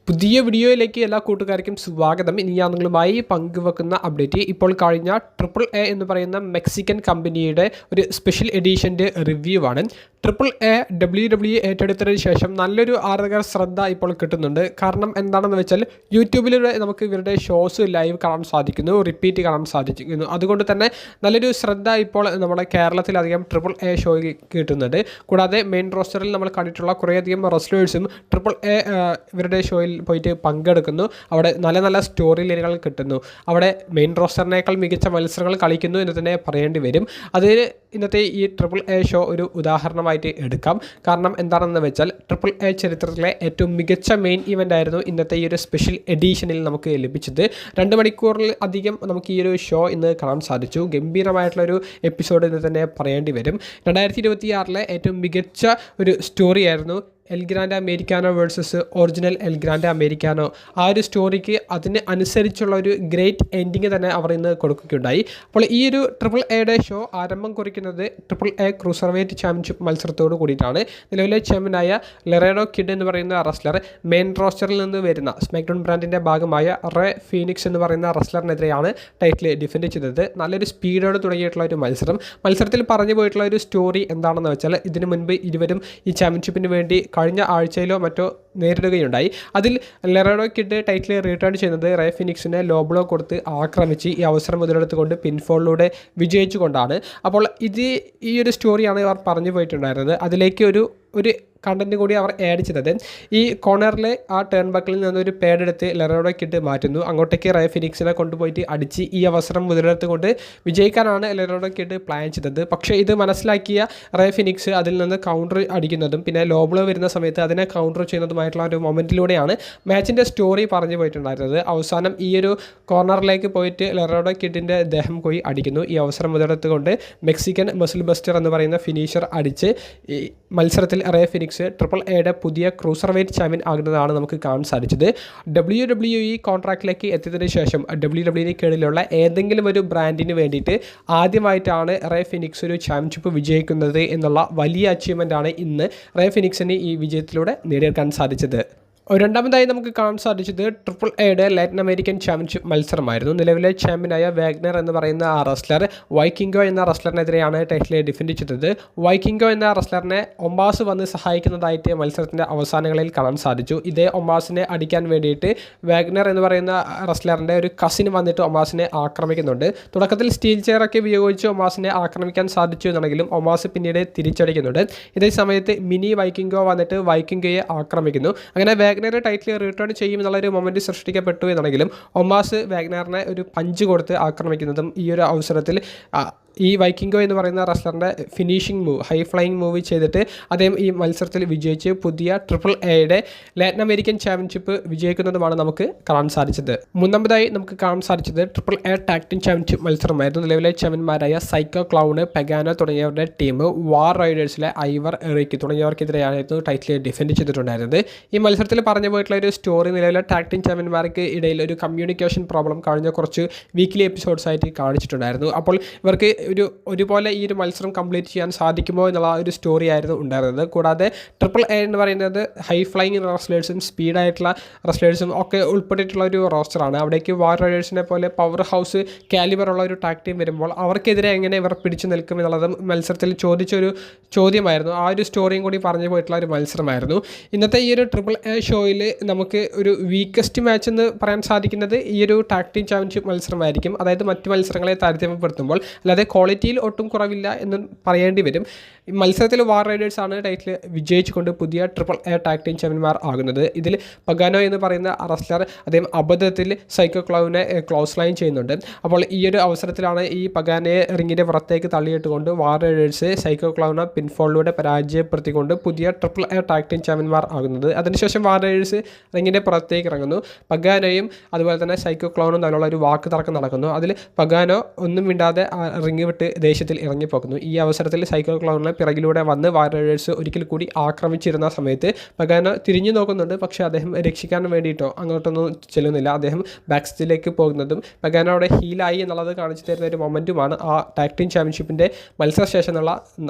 പുതിയ വീഡിയോയിലേക്ക് എല്ലാ കൂട്ടുകാർക്കും സ്വാഗതം. ഇനി ഞാൻ നിങ്ങളുമായി പങ്കുവെക്കുന്ന അപ്ഡേറ്റ് ഇപ്പോൾ കഴിഞ്ഞ AAA എന്ന് പറയുന്ന മെക്സിക്കൻ കമ്പനിയുടെ ഒരു സ്പെഷ്യൽ എഡിഷൻ്റെ റിവ്യൂ ആണ്. AAA WWE ഏറ്റെടുത്തതിന് ശേഷം നല്ലൊരു ആരാധകർ ശ്രദ്ധ ഇപ്പോൾ കിട്ടുന്നുണ്ട്. കാരണം എന്താണെന്ന് വെച്ചാൽ യൂട്യൂബിലൂടെ നമുക്ക് ഇവരുടെ ഷോസ് ലൈവ് കാണാൻ സാധിക്കുന്നു, റിപ്പീറ്റ് കാണാൻ സാധിക്കുന്നു. അതുകൊണ്ട് തന്നെ നല്ലൊരു ശ്രദ്ധ ഇപ്പോൾ നമ്മുടെ കേരളത്തിലധികം AAA ഷോയിൽ കിട്ടുന്നുണ്ട്. കൂടാതെ മെയിൻ റോസ്റ്ററിൽ നമ്മൾ കണ്ടിട്ടുള്ള കുറേയധികം റെസ്ലേഴ്സും AAA ഇവരുടെ ഷോയിൽ പോയിട്ട് പങ്കെടുക്കുന്നു. അവിടെ നല്ല നല്ല സ്റ്റോറി ലൈനുകൾ കിട്ടുന്നു. അവിടെ മെയിൻ റോസ്റ്ററിനേക്കാൾ മികച്ച മത്സരങ്ങൾ കളിക്കുന്നു എന്ന് തന്നെ പറയേണ്ടി വരും. അതിന് ഇന്നത്തെ ഈ AAA ഷോ ഒരു ഉദാഹരണമായിട്ട് എടുക്കാം. കാരണം എന്താണെന്ന് വെച്ചാൽ AAA ചരിത്രത്തിലെ ഏറ്റവും മികച്ച മെയിൻ ഇവൻ്റ് ആയിരുന്നു ഇന്നത്തെ ഈ ഒരു സ്പെഷ്യൽ എഡിഷനിൽ നമുക്ക് ലഭിച്ചത്. 2 മണിക്കൂറിൽ അധികം നമുക്ക് ഈ ഒരു ഷോ ഇന്ന് കാണാൻ സാധിച്ചു. ഗംഭീരമായിട്ടുള്ളൊരു എപ്പിസോഡ് എന്ന് തന്നെ പറയേണ്ടി വരും. 2026 ഏറ്റവും മികച്ച ഒരു സ്റ്റോറിയായിരുന്നു El Grande Americano versus original El Grande Americano. ആ ഒരു സ്റ്റോറിക്ക് അതിന് അനുസരിച്ചുള്ള ഒരു ഗ്രേറ്റ് എൻഡിങ് തന്നെ അവർ ഇന്ന് കൊടുക്കുകയുണ്ടായി. അപ്പോൾ ഈ ഒരു AAAയുടെ ഷോ ആരംഭം കുറിക്കുന്നത് AAA ക്രൂസർവെയ്റ്റ് ചാമ്പ്യൻഷിപ്പ് മത്സരത്തോട് കൂടിയിട്ടാണ്. നിലവിലെ ചാമ്പ്യനായ ലറേഡോ കിഡ് എന്ന് പറയുന്ന റെസ്ലർ മെയിൻ റോസ്റ്ററിൽ നിന്ന് വരുന്ന സ്മാക്ഡൗൺ ബ്രാൻഡിൻ്റെ ഭാഗമായ റേ ഫീനിക്സ് എന്ന് പറയുന്ന റെസ്ലറിനെതിരെയാണ് ടൈറ്റിൽ ഡിഫെൻഡ് ചെയ്തത്. നല്ലൊരു സ്പീഡോട് തുടങ്ങിയിട്ടുള്ള ഒരു മത്സരത്തിൽ പറഞ്ഞു പോയിട്ടുള്ള ഒരു സ്റ്റോറി എന്താണെന്ന് വെച്ചാൽ ഇതിനു മുൻപ് ഇരുവരും ഈ ചാമ്പ്യൻഷിപ്പിന് വേണ്ടി കഴിഞ്ഞ ആഴ്ചയിലോ മറ്റോ നേരിടുകയുണ്ടായി. അതിൽ ലറേഡോ കിഡ് ടൈറ്റിൽ റിട്ടേൺ ചെയ്യുന്നത് റേ ഫിനിക്സിനെ ലോ ബ്ലോ കൊടുത്ത് ആക്രമിച്ച് ഈ അവസരം മുതലെടുത്തുകൊണ്ട് പിൻഫോളിലൂടെ വിജയിച്ചുകൊണ്ടാണ്. അപ്പോൾ ഈ ഒരു സ്റ്റോറിയാണ് അവർ പറഞ്ഞു പോയിട്ടുണ്ടായിരുന്നത്. അതിലേക്ക് ഒരു കണ്ടന്റ് കൂടി അവർ ആഡ് ചെയ്തത് ഈ കോർണറിലെ ആ ടേൺ ബക്കിൽ നിന്നൊരു പേഡ് എടുത്ത് ലറേഡോ കിഡ് മാറ്റുന്നു. അങ്ങോട്ടേക്ക് റേ ഫിനിക്സിനെ കൊണ്ടുപോയിട്ട് അടിച്ച് ഈ അവസരം മുതലെടുത്തുകൊണ്ട് വിജയിക്കാനാണ് ലറേഡോ കിഡ് പ്ലാൻ ചെയ്തത്. പക്ഷേ ഇത് മനസ്സിലാക്കിയ റേ ഫിനിക്സ് അതിൽ നിന്ന് കൗണ്ടർ അടിക്കുന്നതും പിന്നെ ലോ ബ്ലോ വരുന്ന സമയത്ത് അതിനെ കൗണ്ടർ ചെയ്യുന്നതുമായിട്ടുള്ള ഒരു മൊമെൻറ്റിലൂടെയാണ് മാച്ചിൻ്റെ സ്റ്റോറി പറഞ്ഞു പോയിട്ടുണ്ടായിരുന്നത്. അവസാനം ഈ ഒരു കോർണറിലേക്ക് പോയിട്ട് ലറേഡോ കിഡിൻ്റെ ദേഹം പോയി അടിക്കുന്നു. ഈ അവസരം മുതലെടുത്തുകൊണ്ട് മെക്സിക്കൻ മസിൽ ബസ്റ്റർ എന്ന് പറയുന്ന ഫിനിഷർ അടിച്ച് ഈ മത്സരത്തിൽ റേ ഫിനിക്സ് AAAയുടെ പുതിയ ക്രൂസർവെയ്റ്റ് ചാമ്പ്യൻ ആകുന്നതാണ് നമുക്ക് കാണാൻ സാധിച്ചത്. WWE കോൺട്രാക്റ്റിലേക്ക് എത്തിയതിനു ശേഷം WWE കീഴിലുള്ള ഏതെങ്കിലും ഒരു ബ്രാൻഡിന് വേണ്ടിയിട്ട് ആദ്യമായിട്ടാണ് റേ ഫിനിക്സ് ഒരു ചാമ്പ്യൻഷിപ്പ് വിജയിക്കുന്നത് എന്നുള്ള വലിയ അച്ചീവ്മെൻ്റാണ് ഇന്ന് റേ ഫിനിക്സിന് ഈ വിജയത്തിലൂടെ നേടിയെടുക്കാൻ സാധിച്ചത്. രണ്ടാമതായി നമുക്ക് കാണാൻ സാധിച്ചത് AAAയുടെ ലാറ്റിൻ അമേരിക്കൻ ചാമ്പ്യൻഷിപ്പ് മത്സരമായിരുന്നു. നിലവിലെ ചാമ്പ്യനായ വാഗ്നർ എന്ന് പറയുന്ന ആ റെസ്ലർ വൈക്കിംഗോ എന്ന റെസ്ലറിനെതിരെയാണ് ടൈറ്റിൽ ഡിഫെൻഡ് ചെയ്തത്. വൈക്കിംഗോ എന്ന റെസ്ലറിനെ ഒമാസ് വന്ന് സഹായിക്കുന്നതായിട്ട് മത്സരത്തിൻ്റെ അവസാനങ്ങളിൽ കാണാൻ സാധിച്ചു. ഇതേ ഒമാസിനെ അടിക്കാൻ വേണ്ടിയിട്ട് വാഗ്നർ എന്ന് പറയുന്ന റെസ്ലറിൻ്റെ ഒരു കസിൻ വന്നിട്ട് ഒമാസിനെ ആക്രമിക്കുന്നുണ്ട്. തുടക്കത്തിൽ സ്റ്റീൽ ചെയറൊക്കെ ഉപയോഗിച്ച് ഒമാസിനെ ആക്രമിക്കാൻ സാധിച്ചു എന്നുണ്ടെങ്കിലും ഒമാസ് പിന്നീട് തിരിച്ചടിക്കുന്നുണ്ട്. ഇതേ സമയത്ത് മിനി വൈക്കിംഗോ വന്നിട്ട് വൈക്കിംഗോയെ ആക്രമിക്കുന്നു. അങ്ങനെ വാഗ്നർ ടൈറ്റിൽ റിട്ടേൺ ചെയ്യുമെന്നുള്ളൊരു മൊമെൻറ്റ് സൃഷ്ടിക്കപ്പെട്ടു എന്നുണ്ടെങ്കിലും ഒമാസ് വാഗ്നറിനെ ഒരു പഞ്ച് കൊടുത്ത് ആക്രമിക്കുന്നതും ഈ ഒരു അവസരത്തിൽ ഈ വൈക്കിംഗോ എന്ന് പറയുന്ന റെസ്ലറിൻ്റെ finishing move high flying move ചെയ്തിട്ട് അദ്ദേഹം ഈ മത്സരത്തിൽ വിജയിച്ച് പുതിയ AAAയുടെ ലാറ്റിൻ അമേരിക്കൻ ചാമ്പ്യൻഷിപ്പ് വിജയിക്കുന്നതുമാണ് നമുക്ക് കാണാൻ സാധിച്ചത്. മൂന്നാമതായി നമുക്ക് കാണാൻ സാധിച്ചത് AAA ടാഗ് ടീം ചാമ്പ്യൻഷിപ്പ് മത്സരമായിരുന്നു. നിലവിലെ ചാമ്പ്യന്മാരായ സൈക്കോ ക്ലൗണ്, പെഗാനോ തുടങ്ങിയവരുടെ ടീം വാർ റൈഡേഴ്സിലെ ഐവർ എറിക്ക് തുടങ്ങിയവർക്കെതിരെയായിരുന്നു ടൈറ്റിൽ ഡിഫെൻഡ് ചെയ്തിട്ടുണ്ടായിരുന്നത്. ഈ മത്സരത്തിൽ പറഞ്ഞു പോയിട്ടുള്ള ഒരു സ്റ്റോറി നിലവിലെ ടാഗ് ടീം ചാമ്പ്യന്മാർക്ക് ഇടയിൽ ഒരു കമ്മ്യൂണിക്കേഷൻ പ്രോബ്ലം കഴിഞ്ഞ കുറച്ച് വീക്ക്ലി എപ്പിസോഡ്സ് ആയിട്ട് കാണിച്ചിട്ടുണ്ടായിരുന്നു. അപ്പോൾ ഇവർക്ക് ഒരുപോലെ ഈ ഒരു മത്സരം കംപ്ലീറ്റ് ചെയ്യാൻ സാധിക്കുമോ എന്നുള്ള ഒരു സ്റ്റോറി ആയിരുന്നു ഉണ്ടായിരുന്നത്. കൂടാതെ AAA എന്ന് പറയുന്നത് ഹൈ ഫ്ലൈയിങ് റെസ്ലേഴ്സും സ്പീഡായിട്ടുള്ള റെസ്ലേഴ്സും ഒക്കെ ഉൾപ്പെട്ടിട്ടുള്ള ഒരു റോസ്റ്ററാണ്. അവിടേക്ക് വാർ റൈഡേഴ്സിനെ പോലെ പവർ ഹൗസ് കാലിബറുള്ള ഒരു ടാഗ് ടീം വരുമ്പോൾ അവർക്കെതിരെ എങ്ങനെ ഇവർ പിടിച്ചു നിൽക്കും എന്നുള്ളതും മത്സരത്തിൽ ചോദിച്ചൊരു ചോദ്യമായിരുന്നു. ആ ഒരു സ്റ്റോറിയും കൂടി പറഞ്ഞു പോയിട്ടുള്ള ഒരു മത്സരമായിരുന്നു. ഇന്നത്തെ ഈ ഒരു AAA ഷോയിൽ നമുക്ക് ഒരു വീക്കസ്റ്റ് മാച്ച് എന്ന് പറയാൻ സാധിക്കുന്നത് ഈ ഒരു ടാഗ് ടീം ചാമ്പ്യൻഷിപ്പ് മത്സരമായിരിക്കും. അതായത് മറ്റ് മത്സരങ്ങളെ താരതമ്യപ്പെടുത്തുമ്പോൾ. അല്ലാതെ ക്വാളിറ്റിയിൽ ഒട്ടും കുറവില്ല എന്ന് പറയേണ്ടി വരും. മത്സരത്തിൽ വാർ റൈഡേഴ്സാണ് ടൈറ്റിൽ വിജയിച്ചുകൊണ്ട് പുതിയ AAA ടാഗ് ടീം ചാമ്പ്യന്മാർ ആകുന്നത്. ഇതിൽ പഗാനോ എന്ന് പറയുന്ന റെസ്ലർ അദ്ദേഹം അബദ്ധത്തിൽ സൈക്കോ ക്ലൗവിനെ ക്ലോസ് ലൈൻ ചെയ്യുന്നുണ്ട്. അപ്പോൾ ഈ ഒരു അവസരത്തിലാണ് ഈ പഗാനയെ റിങ്ങിൻ്റെ പുറത്തേക്ക് തള്ളിയിട്ടുകൊണ്ട് വാർ റൈഡേഴ്സ് സൈക്കോ ക്ലൗവിനെ പിൻഫോളിലൂടെ പരാജയപ്പെടുത്തിക്കൊണ്ട് പുതിയ AAA ടാഗ് ടീം ചാമ്പ്യന്മാർ ആകുന്നത്. അതിനുശേഷം വാർ റൈഡേഴ്സ് റിങ്ങിൻ്റെ പുറത്തേക്ക് ഇറങ്ങുന്നു. പഗാനോയും അതുപോലെ തന്നെ സൈക്കോ ക്ലൗനും തമ്മിലുള്ള ഒരു വാക്ക് തർക്കം നടക്കുന്നു. അതിൽ പഗാനോ ഒന്നും മിണ്ടാതെ റിങ് വിട്ട് ദേഷ്യത്തിൽ ഇറങ്ങിപ്പോക്കുന്നു. ഈ അവസരത്തിൽ സൈക്കോ ക്ലൗണിനെ പിറകിലൂടെ വന്ന് വാർ റൈഡേഴ്സ് ഒരിക്കൽ കൂടി ആക്രമിച്ചിരുന്ന സമയത്ത് പഗാനോ തിരിഞ്ഞു നോക്കുന്നുണ്ട്. പക്ഷേ അദ്ദേഹം രക്ഷിക്കാൻ വേണ്ടിയിട്ടോ അങ്ങോട്ടൊന്നും ചെല്ലുന്നില്ല. അദ്ദേഹം ബാക്ക് സ്റ്റേജിലേക്ക് പോകുന്നതും പഗാനോ അവിടെ ഹീലായി എന്നുള്ളത് കാണിച്ചു തരുന്ന ഒരു മൊമെൻറ്റുമാണ് ആ ടാഗ് ടീം ചാമ്പ്യൻഷിപ്പിൻ്റെ മത്സരശേഷമുള്ള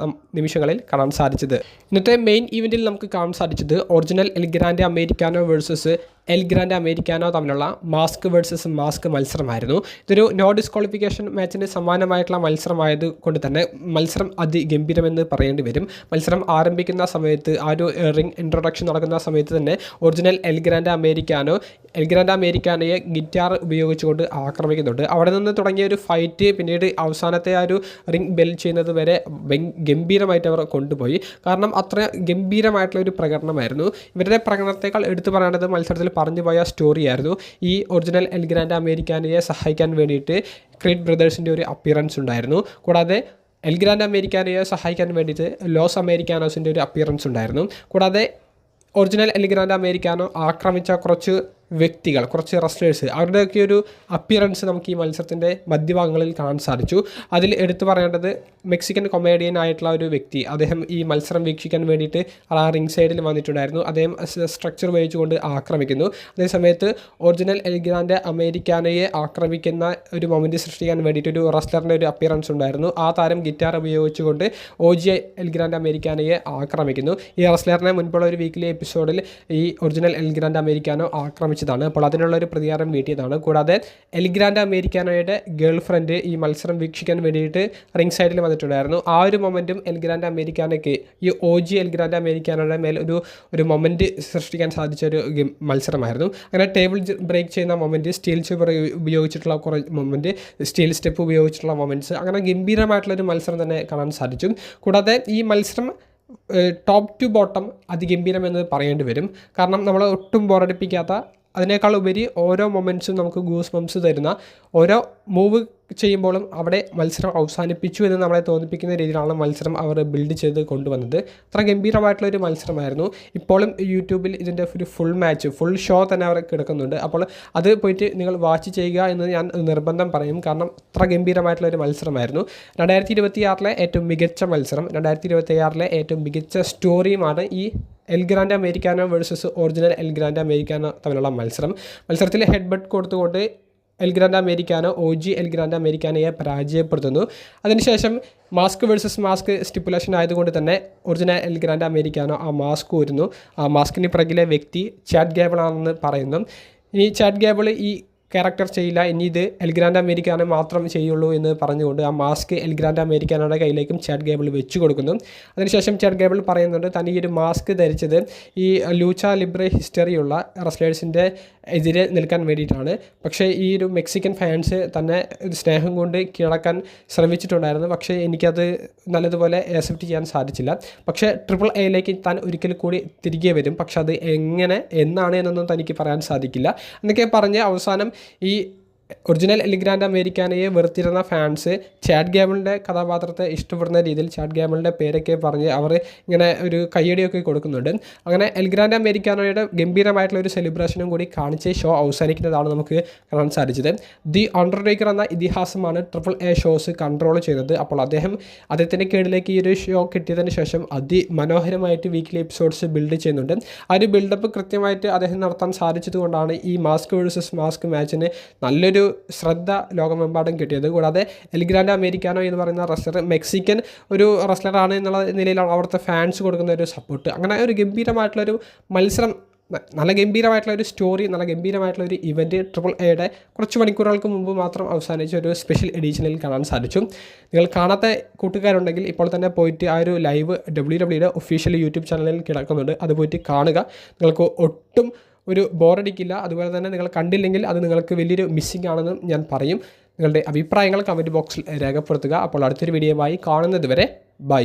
നിമിഷങ്ങളിൽ കാണാൻ സാധിച്ചത്. ഇന്നത്തെ മെയിൻ ഇവൻറ്റിൽ നമുക്ക് കാണാൻ സാധിച്ചത് original El Grande Americano versus L Grande Americano തമ്മിലുള്ള മാസ്ക് വേഴ്സസ് മാസ്ക് മത്സരമായിരുന്നു. ഇതൊരു നോ ഡിസ്ക്വാളിഫിക്കേഷൻ മാച്ചിന് സമാനമായിട്ടുള്ള മത്സരമായത് കൊണ്ട് തന്നെ മത്സരം അതിഗംഭീരമെന്ന് പറയേണ്ടി വരും. മത്സരം ആരംഭിക്കുന്ന സമയത്ത് ആ ഒരു റിംഗ് ഇൻട്രൊഡക്ഷൻ നടക്കുന്ന സമയത്ത് തന്നെ ഒറിജിനൽ എൽ ഗ്രാൻഡ് അമേരിക്കാനോയെ ഗിറ്റാർ ഉപയോഗിച്ചുകൊണ്ട് ആക്രമിക്കുന്നുണ്ട്. അവിടെ നിന്ന് തുടങ്ങിയ ഒരു ഫൈറ്റ് പിന്നീട് അവസാനത്തെ ആ ഒരു റിംഗ് ബെൽ ചെയ്യുന്നത് വരെ ഗംഭീരമായിട്ട് അവർ കൊണ്ടുപോയി. കാരണം അത്ര ഗംഭീരമായിട്ടുള്ള ഒരു പ്രകടനമായിരുന്നു. ഇവരുടെ പ്രകടനത്തേക്കാൾ എടുത്തു പറയേണ്ടത് മത്സരത്തിൽ പറഞ്ഞുപോയ സ്റ്റോറിയായിരുന്നു. ഈ ഒറിജിനൽ എൽ ഗ്രാൻഡ് അമേരിക്കാനയെ സഹായിക്കാൻ വേണ്ടിയിട്ട് ക്രീഡ് ബ്രദേഴ്സിൻ്റെ ഒരു അപ്പിയറൻസ് ഉണ്ടായിരുന്നു. കൂടാതെ എൽ ഗ്രാൻഡ് അമേരിക്കാനയെ സഹായിക്കാൻ വേണ്ടിയിട്ട് ലോസ് അമേരിക്കാനോസിൻ്റെ ഒരു അപ്പിയറൻസ് ഉണ്ടായിരുന്നു. കൂടാതെ ഒറിജിനൽ എൽ ഗ്രാൻഡ് അമേരിക്കാനോ ആക്രമിച്ച കുറച്ച് വ്യക്തികൾ, കുറച്ച് റെസ്ലേഴ്സ്, അവരുടെയൊക്കെ ഒരു അപ്പിയറൻസ് നമുക്ക് ഈ മത്സരത്തിൻ്റെ മധ്യഭാഗങ്ങളിൽ കാണാൻ സാധിച്ചു. അതിൽ എടുത്തു പറയേണ്ടത് മെക്സിക്കൻ കൊമേഡിയൻ ആയിട്ടുള്ള ഒരു വ്യക്തി, അദ്ദേഹം ഈ മത്സരം വീക്ഷിക്കാൻ വേണ്ടിയിട്ട് ആ റിംഗ് സൈഡിൽ വന്നിട്ടുണ്ടായിരുന്നു. അദ്ദേഹം സ്ട്രക്ചർ ഉപയോഗിച്ചുകൊണ്ട് ആക്രമിക്കുന്നു. അതേസമയത്ത് ഒറിജിനൽ എൽ ഗ്രാൻഡ് അമേരിക്കാനയെ ആക്രമിക്കുന്ന ഒരു മൊമെൻറ്റ് സൃഷ്ടിക്കാൻ വേണ്ടിയിട്ട് ഒരു റെസ്ലറിൻ്റെ ഒരു അപ്പിയറൻസ് ഉണ്ടായിരുന്നു. ആ താരം ഗിറ്റാർ ഉപയോഗിച്ചുകൊണ്ട് OG എൽ ഗ്രാൻഡ് അമേരിക്കാനയെ ആക്രമിക്കുന്നു. ഈ റെസ്ലറിനെ മുൻപുള്ള ഒരു വീക്കിലി എപ്പിസോഡിൽ ഈ ഒറിജിനൽ എൽ ഗ്രാൻഡ് അമേരിക്കാനോ ആക്രമിച്ചതാണ്. അപ്പോൾ അതിനുള്ളൊരു പ്രതികാരം വീട്ടിയതാണ്. കൂടാതെ എൽ ഗ്രാൻഡ് അമേരിക്കാനോയുടെ ഗേൾ ഫ്രണ്ട് ഈ മത്സരം വീക്ഷിക്കാൻ വേണ്ടിയിട്ട് റിംഗ് സൈഡിൽ വന്നിട്ടുണ്ടായിരുന്നു. ആ ഒരു മൊമെൻറ്റും എൽ ഗ്രാൻഡ് അമേരിക്കാനയ്ക്ക് ഈ OG എൽ ഗ്രാൻഡ് അമേരിക്കാനോയുടെ മേൽ ഒരു മൊമെൻറ്റ് സൃഷ്ടിക്കാൻ സാധിച്ച ഒരു മത്സരമായിരുന്നു. അങ്ങനെ ടേബിൾ ബ്രേക്ക് ചെയ്യുന്ന മൊമെൻറ്റ്, സ്റ്റീൽ ചുവർ ഉപയോഗിച്ചിട്ടുള്ള കുറേ മൊമെൻറ്റ്, സ്റ്റീൽ സ്റ്റെപ്പ് ഉപയോഗിച്ചിട്ടുള്ള മൊമെൻറ്റ്സ്, അങ്ങനെ ഗംഭീരമായിട്ടുള്ളൊരു മത്സരം തന്നെ കാണാൻ സാധിച്ചു. കൂടാതെ ഈ മത്സരം ടോപ്പ് ടു ബോട്ടം അതിഗംഭീരമെന്ന് പറയേണ്ടി വരും. കാരണം നമ്മൾ ഒട്ടും ബോറടിപ്പിക്കാത്ത, അതിനേക്കാൾ ഉപരി ഓരോ മൊമെൻറ്റ്സും നമുക്ക് ഗൂസ് ബംസ് തരുന്ന, ഓരോ മൂവ് ചെയ്യുമ്പോഴും അവിടെ മത്സരം അവസാനിപ്പിച്ചു എന്ന് നമ്മളെ തോന്നിപ്പിക്കുന്ന രീതിയിലാണ് മത്സരം അവർ ബിൽഡ് ചെയ്ത് കൊണ്ടുവന്നത്. അത്ര ഗംഭീരമായിട്ടുള്ളൊരു മത്സരമായിരുന്നു. ഇപ്പോഴും യൂട്യൂബിൽ ഇതിൻ്റെ ഒരു ഫുൾ ഷോ തന്നെ അവർ കിടക്കുന്നുണ്ട്. അപ്പോൾ അത് പോയിട്ട് നിങ്ങൾ വാച്ച് ചെയ്യുക എന്ന് ഞാൻ നിർബന്ധം പറയും. കാരണം അത്ര ഗംഭീരമായിട്ടുള്ളൊരു മത്സരമായിരുന്നു. 2026 ഏറ്റവും മികച്ച മത്സരം, 2026 ഏറ്റവും മികച്ച സ്റ്റോറിയുമാണ് ഈ El Grande Americano versus original El Grande Americano തമ്മിലുള്ള മത്സരത്തിൽ ഹെഡ് ബട്ട് കൊടുത്തുകൊണ്ട് El Grande Americano OG El Grande അമേരിക്കാനയെ പരാജയപ്പെടുത്തുന്നു. അതിനുശേഷം മാസ്ക് വേഴ്സസ് മാസ്ക് സ്റ്റിപ്പുലേഷൻ ആയതുകൊണ്ട് തന്നെ ഒറിജിനൽ എൽ ഗ്രാൻഡ് അമേരിക്കാനോ ആ മാസ്ക് വരുന്നു. ആ മാസ്കിന് പിറകിലെ വ്യക്തി ചാഡ് ഗേബിൾ ആണെന്ന് പറയുന്നു. ഇനി ചാഡ് ഗേബിൾ ഈ ക്യാരക്ടർ ചെയ്യില്ല, ഇനി ഇത് എൽ ഗ്രാൻഡ് അമേരിക്കാനോ മാത്രം ചെയ്യുള്ളൂ എന്ന് പറഞ്ഞുകൊണ്ട് ആ മാസ്ക് എൽ ഗ്രാൻഡ് അമേരിക്കാനോയുടെ കയ്യിലേക്കും ചാഡ് ഗേബിൾ വെച്ച് കൊടുക്കുന്നു. അതിനുശേഷം ചാഡ് ഗേബിൾ പറയുന്നുണ്ട് താൻ ഈ ഒരു മാസ്ക് ധരിച്ചത് ഈ ലൂച്ച ലിബ്രെ ഹിസ്റ്ററിയുള്ള റെസ്ലേഴ്സിൻ്റെ എതിരെ നിൽക്കാൻ വേണ്ടിയിട്ടാണ്. പക്ഷേ ഈ ഒരു മെക്സിക്കൻ ഫാൻസ് തന്നെ സ്നേഹം കൊണ്ട് കീഴടക്കാൻ ശ്രമിച്ചിട്ടുണ്ടായിരുന്നു. പക്ഷേ എനിക്കത് നല്ലതുപോലെ ആക്സെപ്റ്റ് ചെയ്യാൻ സാധിച്ചില്ല. പക്ഷേ AAA താൻ ഒരിക്കൽ കൂടി തിരികെ വരും. പക്ഷെ അത് എങ്ങനെ, എന്നാണ് എന്നൊന്നും തനിക്ക് പറയാൻ സാധിക്കില്ല എന്നൊക്കെ പറഞ്ഞ് അവസാനം ഈ ഒറിജിനൽ എൽ ഗ്രാൻഡ് അമേരിക്കാനയെ വെറുത്തിരുന്ന ഫാൻസ് ചാഡ് ഗേബിളിൻ്റെ കഥാപാത്രത്തെ ഇഷ്ടപ്പെടുന്ന രീതിയിൽ ചാഡ് ഗേബിളിൻ്റെ പേരൊക്കെ പറഞ്ഞ് അവർ ഇങ്ങനെ ഒരു കയ്യടിയൊക്കെ കൊടുക്കുന്നുണ്ട്. അങ്ങനെ എൽ ഗ്രാൻഡ് അമേരിക്കാനോയുടെ ഗംഭീരമായിട്ടുള്ള ഒരു സെലിബ്രേഷനും കൂടി കാണിച്ച് ഷോ അവസാനിക്കുന്നതാണ് നമുക്ക് കാണാൻ സാധിച്ചത്. ദി അണ്ടർടേക്കർ എന്ന ഇതിഹാസമാണ് AAA ഷോസ് കൺട്രോൾ ചെയ്യുന്നത്. അപ്പോൾ അദ്ദേഹത്തിൻ്റെ കീഴിലേക്ക് ഈ ഒരു ഷോ കിട്ടിയതിന് ശേഷം അതിമനോഹരമായിട്ട് വീക്കിലി എപ്പിസോഡ്സ് ബിൽഡ് ചെയ്യുന്നുണ്ട്. ആ ഒരു ബിൽഡപ്പ് കൃത്യമായിട്ട് അദ്ദേഹം നടത്താൻ സാധിച്ചതുകൊണ്ടാണ് ഈ മാസ്ക് വേഴ്സസ് മാസ്ക് മാച്ചിന് നല്ലൊരു ശ്രദ്ധ ലോകമെമ്പാടും കിട്ടിയത്. കൂടാതെ എൽ ഗ്രാൻഡ് അമേരിക്കാനോ എന്ന് പറയുന്ന റെസ്ലർ മെക്സിക്കൻ ഒരു റെസ്ലറാണ് എന്നുള്ള നിലയിലാണ് അവിടുത്തെ ഫാൻസ് കൊടുക്കുന്ന ഒരു സപ്പോർട്ട്. അങ്ങനെ ഒരു ഗംഭീരമായിട്ടുള്ളൊരു മത്സരം, നല്ല ഗംഭീരമായിട്ടുള്ളൊരു സ്റ്റോറി, നല്ല ഗംഭീരമായിട്ടുള്ളൊരു ഇവൻറ്റ് AAAയുടെ കുറച്ച് മണിക്കൂറുകൾക്ക് മുമ്പ് മാത്രം അവസാനിച്ച ഒരു സ്പെഷ്യൽ എഡിഷനിൽ കാണാൻ സാധിച്ചു. നിങ്ങൾ കാണാത്ത കൂട്ടുകാരുണ്ടെങ്കിൽ ഇപ്പോൾ തന്നെ പോയിട്ട് ആ ഒരു ലൈവ് WWE ഒഫീഷ്യൽ യൂട്യൂബ് ചാനലിൽ കിടക്കുന്നുണ്ട്, അത് പോയിട്ട് കാണുക. നിങ്ങൾക്ക് ഒട്ടും ഒരു ബോറടിക്കില്ല. അതുപോലെ തന്നെ നിങ്ങൾ കണ്ടില്ലെങ്കിൽ അത് നിങ്ങൾക്ക് വലിയൊരു മിസ്സിംഗ് ആണെന്നും ഞാൻ പറയും. നിങ്ങളുടെ അഭിപ്രായങ്ങൾ കമൻറ്റ് ബോക്സിൽ രേഖപ്പെടുത്തുക. അപ്പോൾ അടുത്തൊരു വീഡിയോയുമായി കാണുന്നത് വരെ ബൈ.